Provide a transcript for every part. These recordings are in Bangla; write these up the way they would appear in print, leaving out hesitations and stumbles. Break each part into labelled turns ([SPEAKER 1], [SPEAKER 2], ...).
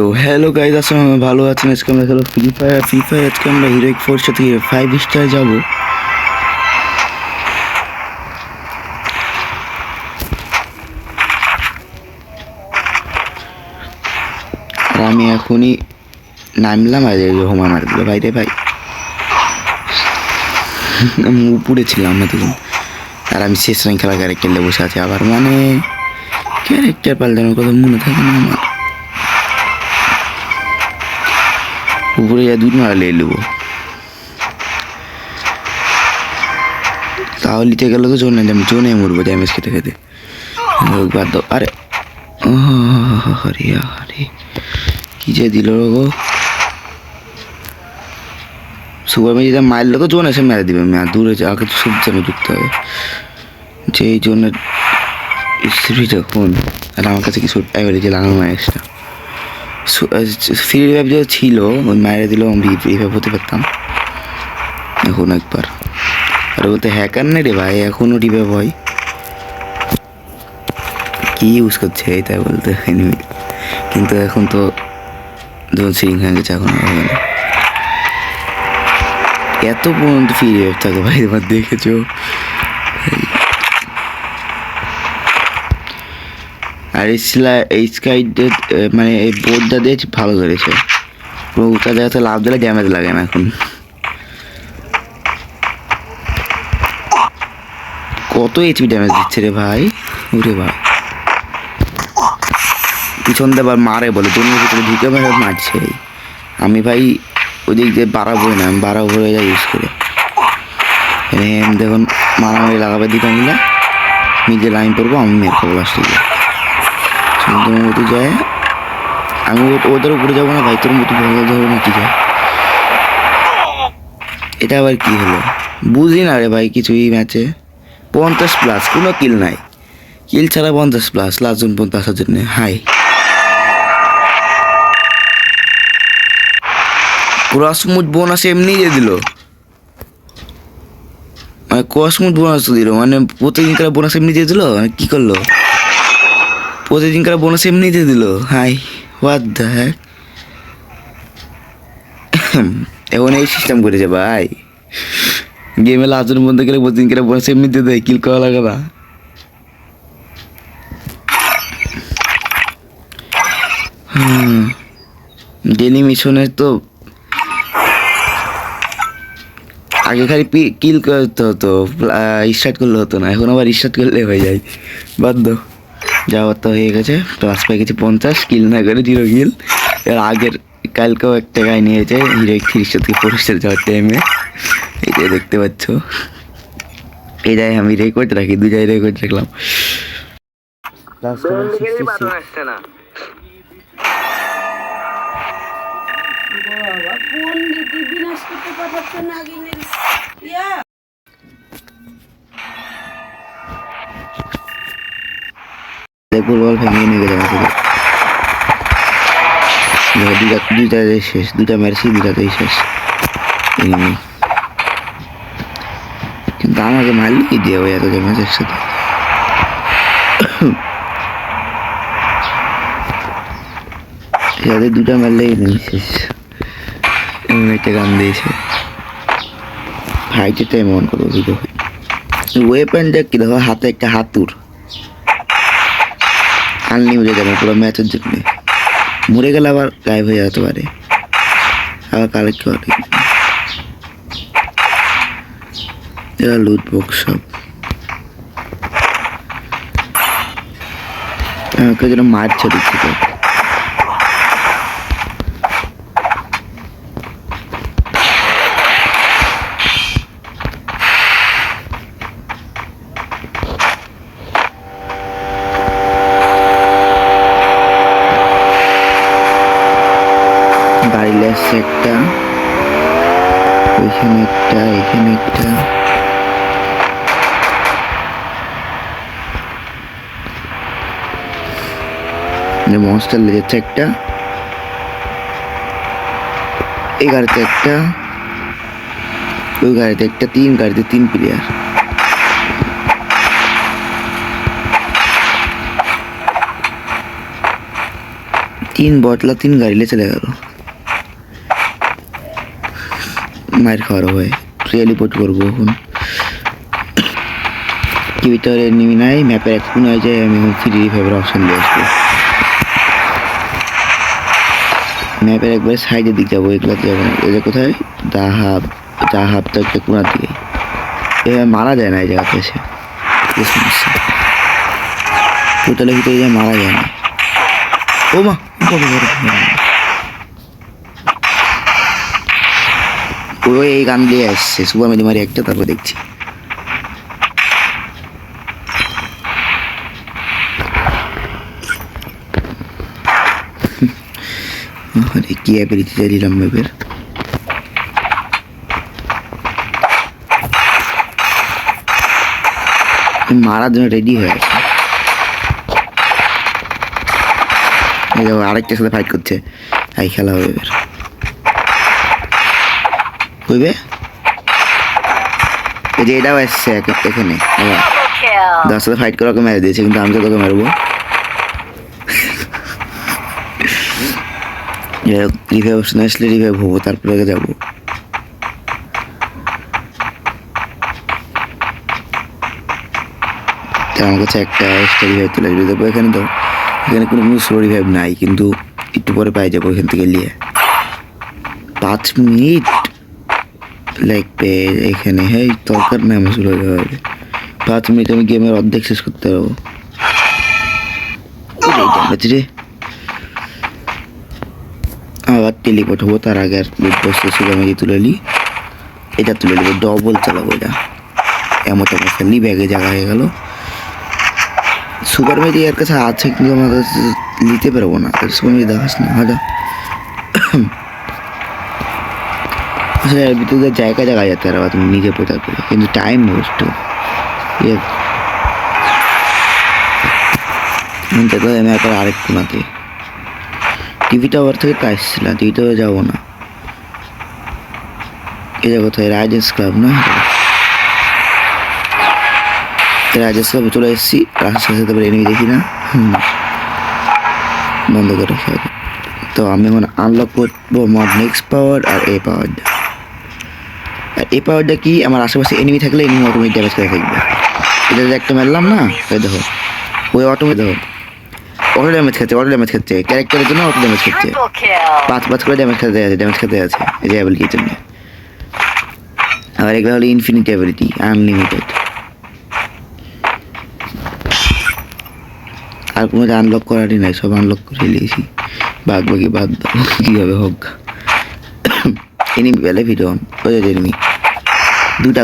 [SPEAKER 1] তো হ্যালো গাইজ, আসলে ভালো আছেন? আজকে আমরা খেলো ফ্রি ফায়ার আজকে আমরা হিরোইক ফোর সাথে 5 স্টার যাবো। আর আমি এখনই নামলাম আর হোমা মার দিল ভাই রে ভাই। আমি উপরে ছিলাম না তখন, আর আমি শেষ র্যাঙ্ক খেলা ক্যারেক্টারে বসে আছি। আবার মানে ক্যারেক্টার পাল্টানোর কথা মনে থাকে না আমার। উপরে যা দুধ মারা লেগে নেবো, তাও নিতে গেলে তো জোনে মরবো ড্যামেজ খেতে খেতে। বাদ দাও। আরে আরে আরে কি যে দিল গো। সুপার ম্যাচ যেটা মারলে তো জোন এসে মেরে দিবে, দূরে আগে তো সব জন্য ঢুকতে হবে। যে এই জোনের স্ত্রীটা কোন, আর আমার কাছে কিছু অ্যাভারেজে লাগানো এক্সট্রা ফ্রি রিভাইভ যেটা ছিল ওই মায়েরা দিলেও আমি রিভাইভ হতে পারতাম এখন একবার। আর বলতে হ্যাকার নেই রে ভাই, এখনও রিভাইভ হয়। কি ইউজ করছে তাই বলতে এনিমি, কিন্তু এখন তো যখন সিরিং হয়ে গেছে এখন হবে না। এত পর্যন্ত ফ্রি রিভাইভ থাকে ভাই, এবার দেখেছো? আর এই স্কাই মানে এই বোর্ডটা দিয়ে ভালো ধরেছে, পুরো উঁচা জায়গাতে লাভ দিলে ড্যামেজ লাগে না এখন। কত এইচপি ড্যামেজ দিচ্ছে রে ভাই, ওরে ভাই। পিছন দিয়ে আবার মারে বলে, জমির ভিতরে ঢুকে মারছে। আমি ভাই ওদিক দিয়ে বাড়াবোই না, আমি বাড়াবো হয়ে যাই ইউজ করে। দেখুন মারামারি লাগাবে দিকে মিলে নিজে লাইন পড়বো, আমি মেরে খাবো লাস্টে গিয়ে। সুন্দর মতো যায়, আমি ওদের উপরে যাবো না ভাই, তোর মতো ভালো যাবো না কি যায়। এটা আবার কি হলো বুঝি না রে ভাই কিছুই। ম্যাচে 50+ কোনো কিল নাই, কিল ছাড়া 50+ লাস্ট জন 50 জন্য। হাই ক্রসমুট বোনাস এমনি দিয়ে দিল, মানে ক্রসমুট বোনাস দিল, মানে প্রতিদিনকার বোনাস এমনি দিয়ে দিল। মানে কী করলো, প্রতিদিনকার বোনাস এমনি দিয়ে দিল। High what the heck. এখন এই সিস্টেম করেছে ভাই, গেমে লাস্টের মধ্যে গেলে প্রতিদিনকার বোনাস এমনি দিয়ে দেয়, কিল করা লাগে না। ডেলি মিশনের তো আগে খালি কিল করতে হতো, স্টার্ট করলে হতো না, এখন আবার স্টার্ট করলে হয়ে যায়। বাধ্য যাওয়ার তো হয়ে গেছে, প্লাস পেয়ে গেছি 50, কিল না করে 0 কিল। এর আগের কালকেও একটা গায়ে নিয়েছে হিরো 30 থেকে 40 যাওয়ার টাইমে, এইটাই দেখতে পাচ্ছ। এটাই আমি রেকর্ড রাখি, 2 জায়গায় রেকর্ড রাখলাম। ফুটবল ভেঙে নিয়ে গেছে আমাকে। দুইটা শেষ, 2টা মেরেছি, 2টাতেই শেষ। কিন্তু আমাকে মারলি কি দিয়ে এত ম্যাচ একসাথে। যাদের 2টা মারলেই শেষ, এমন একটা গান দিয়েছে। ফাইটে এমন করবো ভিডিও। ওয়েপনটা কি দেখো, হাতে একটা হাতুর, আনলিমিটেড যাবে পুরো ম্যাচের জন্য। মরে গেলে আবার গায়েব হয়ে যেতে পারে, আবার কালেক্ট করে। এরা লুট বক্স সব আমাকে যেন মারছে দিচ্ছি তো। গাড়ি লেসছে একটা, ওইখানে একটা, এখানে একটা। মনস্টার লেগেছে একটা, এই গাড়িতে একটা, ওই গাড়িতে একটা, 3 গাড়িতে 3 প্লেয়ার। तीन बोतला 3 गाड़ी ले चले गया मार खा रहा है রিপোর্ট করবো এখন কি ভিতরে এনিমি নাই ম্যাপের এক কোণায় যায় আমি ফ্রি রিভাইভের অপশন দিয়ে আসবো ম্যাপের একবার সাইডের দিকে যাবো এগুলাতে যাবো না এটা কোথায় দাহাব তো একটা কোণার দিকে এভাবে মারা যায় না এই জায়গাতে এসে সমস্যা টোটালের ভিতরে মারা যায় না ও মা ওই এই গান দিয়ে আসছে সুপার মেদি মারি একটা তারপর দেখছি কি অ্যাবিলিটি দিলাম ম্যাপের মারার জন্য রেডি হয়ে আছে আরেকটার সাথে ফাইট করছে এই খেলা হবে এবার হইবে এই যে এটাও আসছে এখানে যার সাথে ফাইট করে ওকে মেরে দিয়েছে কিন্তু আমি তো তোকে মারবো রিভাইভ অপশন আসলে রিভাইভ হবো তারপরে যাবো আমার কাছে একটা এক্সট্রা রিভাইভ চলে আসবে যাবো এখানে তো এখানে কোনো স্লো রিভাইভ নাই কিন্তু একটু পরে পাই যাবো এখান থেকে নিয়ে 5 মিনিট লাগবে এখানে হ্যাঁ দরকার নেই আমার শুরু হয়ে যাবে 5 মিনিট আমি গেমের অর্ধেক শেষ করতে পারবো রে আবার টেলিপোর্ট হবো তার আগে আর বসে সুপার ম্যাজি তুলে নিই এটা তুলে নেবো ডবল চালাবো এটা এমন তো ফেললি ব্যাগে জায়গা হয়ে গেল সুপার ম্যাজি এর কাছে আছে কিন্তু আমার কাছে নিতে পারবো না সুপার ম্যাজি দেখাস না হাজা আসলে এর ভিতরে জায়গা জায়গা যেতে পারবা তুমি নিজে প্রচার করে কিন্তু টাইম ওয়েস্ট দেখো আমি একবার আরেক কোনাতে টিভি টাওয়ার থেকে তো আসছিলাম টিভি টাওয়ারে যাবো না এটা কোথায় রাজেশ ক্লাব না রাজেশ ক্লাবে চলে এসেছি রাস্তার সাথে এনিমি দেখি না বন্ধ করে রাখা তো আমি এখন আনলক করবো মড নেক্সট পাওয়ার আর এ পাওয়ারটা আর এই পাওয়ারটা কি আমার আশেপাশে এনিমি থাকলে এনিমি অটোমেটিক ড্যামেজ করে থাকবে এটা যে একটা মারলাম না ওই দেখো ওই অটোমেটিক দেখো অটো ড্যামেজ খাচ্ছে ক্যারেক্টারের জন্য অটো ড্যামেজ খাচ্ছে 5 করে ড্যামেজ খেতে আছে এই যে অ্যাবিলিটির জন্য আবার এগুলো হলো ইনফিনিটি অ্যাবিলিটি আনলিমিটেড আর কোনো আনলক করারই নাই সব আনলক করে নিয়েছি বাকি বাদ দাও কীভাবে হোক এনিমি পেলে ভিডিও ওই এনিমি দুটা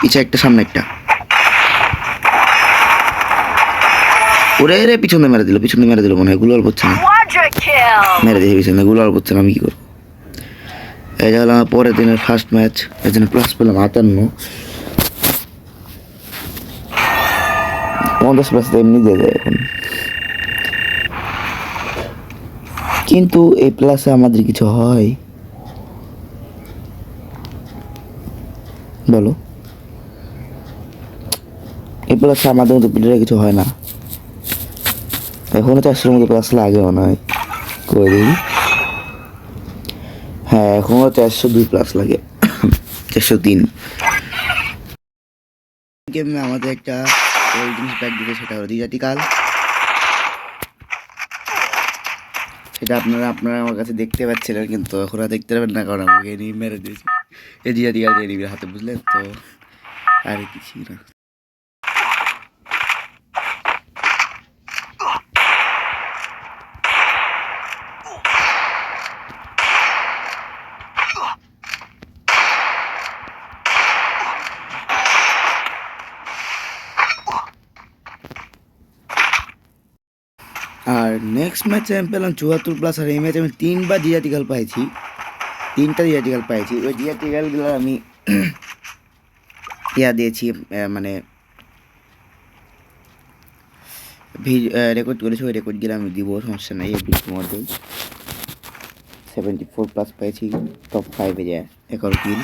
[SPEAKER 1] পিছে একটা সামনে একটা ওরে রে পিছনে মেরে দিল মনে হয় গুলো অল্প হচ্ছে না মেরে দিয়ে পিছনে গুলো অল্প হচ্ছে না আমি কি করবো এটা হলো আমার পরের দিনের ফার্স্ট ম্যাচ এর জন্য প্লাস পেলাম 58 50 প্লাস এমনি দিয়ে যায় এখন কিন্তু এই প্লাসে আমাদের কিছু হয় বলো এই প্লাসে আমাদের মতো প্লেয়ারে কিছু হয় না এখনো 400-এর মতো প্লাস লাগে মনে হয় করে দিই হ্যাঁ এখনো 402 প্লাস লাগে 403 গেমে আমাদের একটা ওই জিনিস ব্যাক দিতে সেটা হলো দ্বিজাতিকাল সেটা আপনারা আমার কাছে দেখতে পাচ্ছিলেন কিন্তু এখন আর দেখতে পাবেন না কারণ আমাকে এনিমি মেরে দিয়েছে এই দ্বিজাতিকাল এনিমির হাতে বুঝলেন তো আর কিছু না আর নেক্সট ম্যাচে আমি পেলাম 74 প্লাস আর এই ম্যাচে আমি 3বার ডিজার্টিকাল পাইছি 3টা ডিজার্টিকাল পাইছি ওই ডিজার্টিকালগুলো আমি দিয়েছি মানে রেকর্ড করেছি ওই রেকর্ডগুলো আমি দিব সমস্যা নেই এপির মধ্যে 74 প্লাস পাইছি টপ 5-এ যায় 11 কিল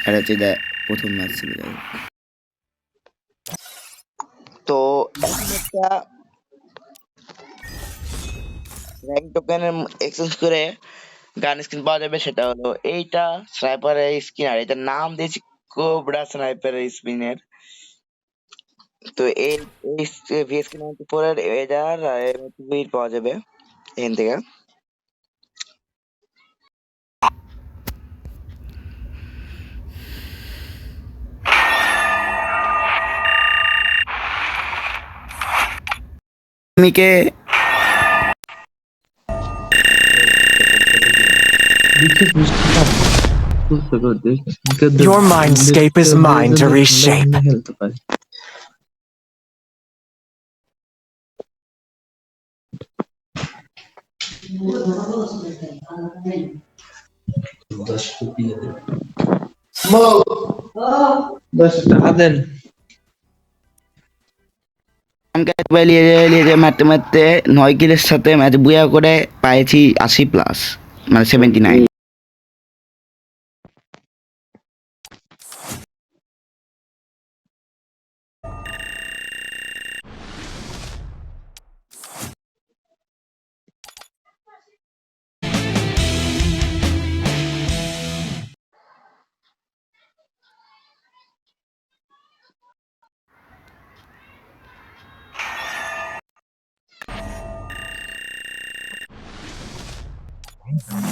[SPEAKER 1] আর হচ্ছে প্রথম ম্যাচ ছিল তো একটা র্যাঙ্ক টোকেনের এক্সচেঞ্জ করে গান স্কিন পাওয়া যাবে, সেটা হলো এইটা স্নাইপারের স্কিন, আর এটার নাম দিয়েছি কোবরা স্নাইপারের স্পিনের। তো এই ভিএসকে 94 এর এটার বিট পাওয়া যাবে এখান থেকে। মিকে
[SPEAKER 2] Your mindscape is mine to reshape.
[SPEAKER 1] মারতে মারতে 9 কিলের সাথে ম্যাচ বুয়া করে পাইছি 80+, মানে 79।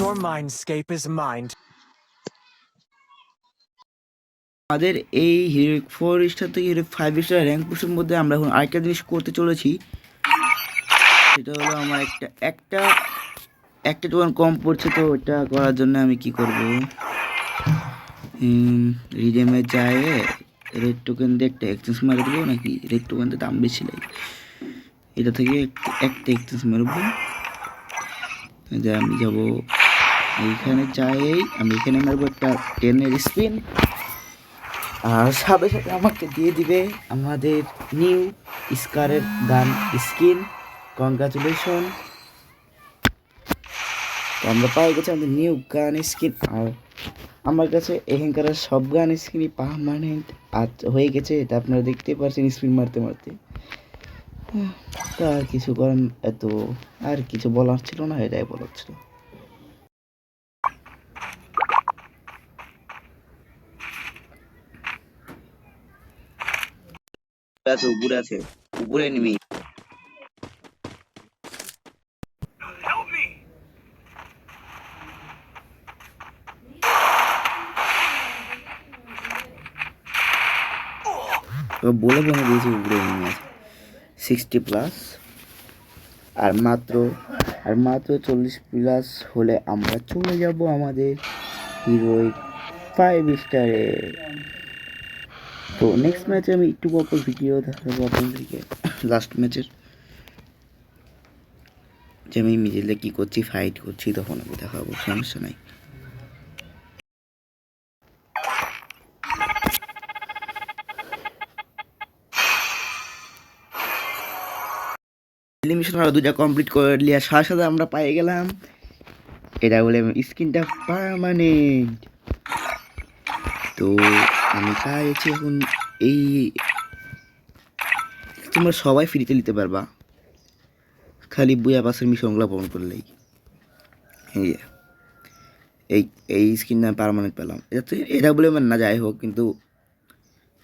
[SPEAKER 2] Your mindscape is mine.
[SPEAKER 1] আমাদের এই হিরো 4 স্টার থেকে হিরো 5 স্টার র্যাঙ্ক পুশের মধ্যে আমরা এখন আরেকটা জিনিস করতে চলেছি। সেটা হলো আমার একটা টোকেন কম পড়ছে, তো ওটা করার জন্য আমি কি করব, রিডেমে যায় রেড টোকেন দিয়ে একটা এক্সচেঞ্জ মারে দেবো, নাকি রেড টোকেনটা দাম বেশি লাগে, এটা থেকে একটা এক্সচেঞ্জ মারবো। যে আমি যাবো এইখানে আমি এখানে মারবো একটা 10-এর স্পিন, আর সাথে সাথে আমাকে দিয়ে দিবে আমাদের নিউ স্কারের গান স্কিন। কংগ্রাচুলেশন, তো আমরা পাই গেছি আমাদের নিউ গান স্কিন। আর আমার কাছে এখানকার সব গান স্কিনই পার্মানেন্ট আর হয়ে গেছে, এটা আপনারা দেখতে পাচ্ছেন স্পিন মারতে মারতে। তা আর কিছু করার আর কিছু বলার ছিল না, এটাই বলার ছিল। উপরে আছে, উপরে নেমে বলে বলে দিয়েছি উপরে নেমে আছে 60+, আর মাত্র 40+ হলে আমরা চলে যাব আমাদের হিরোইক 5 স্টারে। তো নেক্সট ম্যাচে আমি একটু পর ভিডিও দেখাবো আপনাদেরকে, লাস্ট ম্যাচের যে আমি মিডিলে কী করছি, ফাইট করছি, তখন আমি দেখাবো, সমস্যা নাই। মিশন আরো 2টা কমপ্লিট করে নিয়ে সাথে সাথে আমরা পেয়ে গেলাম এটা বলে স্কিনটা পার্মানেন্ট। তো আমি চাইছি এখন এই তোমরা সবাই ফ্রিতে নিতে পারবা, খালি বুয়া পাসের মিশনগুলো পূরণ করলেই। হ্যাঁ, এই স্কিন আমি পার্মানেন্ট পেলাম, এটা বলে না যাই হোক, কিন্তু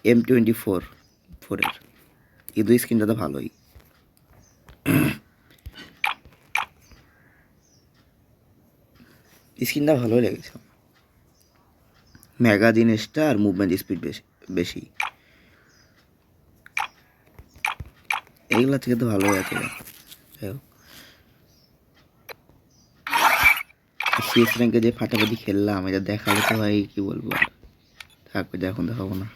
[SPEAKER 1] M24 4-এর এই দুই স্কিনটা তো ভালোই। স্কিনটা ভালোই লেগেছে, ম্যাগাজিন আর মুভমেন্ট স্পিড বেশি এইগুলা থেকে তো ভালোই আছে। যাই হোক, সিএস র্যাঙ্কে যে ফাটাফাটি খেললাম, এটা দেখালে তো ভাই কি বলবো, আর থাকবে, এখন দেখাবো না।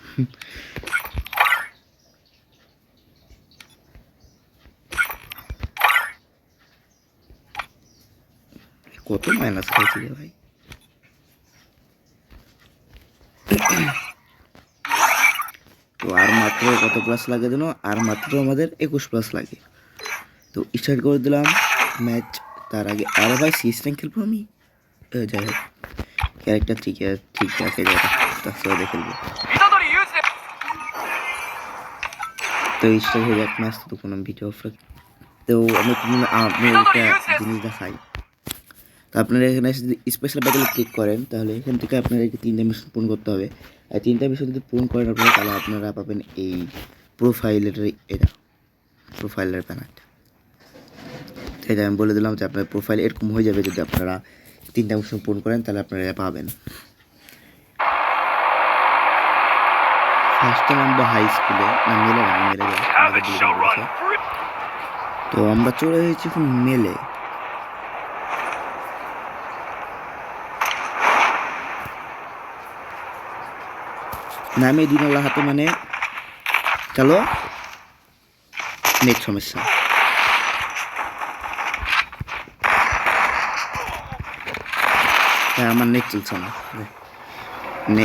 [SPEAKER 1] কত মাইনাস খাইছি রে ভাই। তো আর মাত্র কত প্লাস লাগে যেন, আর মাত্র আমাদের 21+ লাগে। তো স্টার্ট করে দিলাম ম্যাচ। তার আগে আরে ভাই সিএস র্যাঙ্ক খেলবো আমি, যাই হোক ক্যারেক্টার ঠিক আছে, তার সাথে খেলবো। তো স্টার্ট হয়ে যাক ম্যাচ, তো কোনো ভিডিও অফ তো আমি একটা জিনিস দেখাই। তো আপনারা এখানে যদি স্পেশাল ব্যাটেলে ক্লিক করেন তাহলে এখান থেকে আপনারা এই 3টা মিশন পূরণ করতে হবে। আর 3টা মিশন যদি পূরণ করেন আপনারা তাহলে আপনারা পাবেন এই প্রোফাইলের ব্যানারটা। সেটা আমি বলে দিলাম যে আপনার প্রোফাইল এরকম হয়ে যাবে যদি আপনারা 3টা মিশন পূরণ করেন তাহলে আপনারা এটা পাবেন। ফার্স্টে নামবো হাই স্কুলে, মেলে যায়। তো আমরা চলে এসেছি এখন মেলে। নামে দিনালা হাতে মানে চলো নেট সমস্যা। হ্যাঁ আমার নেট চলছে না,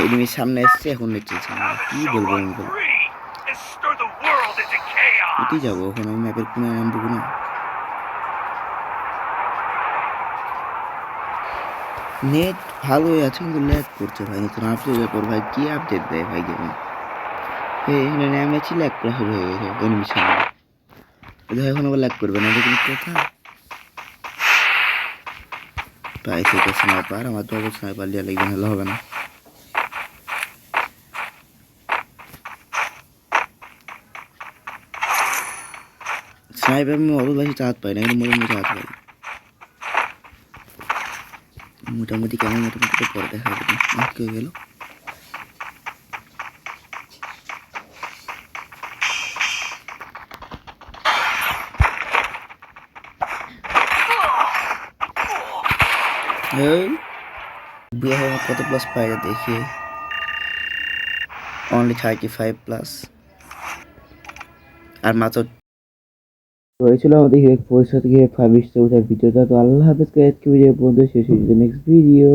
[SPEAKER 1] এনিমির সামনে এসছে এখন নেট চলছে না, কি বলবো আমি বলবো। কোথায় যাবো এখন আমি ম্যাপের কোনায় নামবো কোনো। নেট ভালোই আছে কিন্তু ল্যাগ করছে ভাই, নতুন আপডেটের পর ভাই কি আপডেট দেয় ভাই গেমে। এখানে নেমেছি ল্যাগ করা শুরু হয়ে গেছে এনিমির সামনে, এখন আবার ল্যাগ করবে না কোনো কথা। ভাই সেটা স্নাইপার, আমার তো আবার স্নাইপার লিয়া লাগবে, হলে হবে না। স্নাইপার আমি অত বেশি চাঁদ পাই না, কিন্তু মোটামুটি চাঁদ পাই। মোটামুটি কেমন মোটামুটি তো পরে দেখা যাবে। কেউ গেল কত প্লাস পাই দেখি, অনলি 35 প্লাস। আর মাত্র হয়েছিল আমাদের হিরেক পরিষদ গিয়ে 5 স্টার ভিডিওটা। তো আল্লাহ হাফেজ, আজকে ভিডিও পর্যন্ত শেষ হয়েছে। Next video.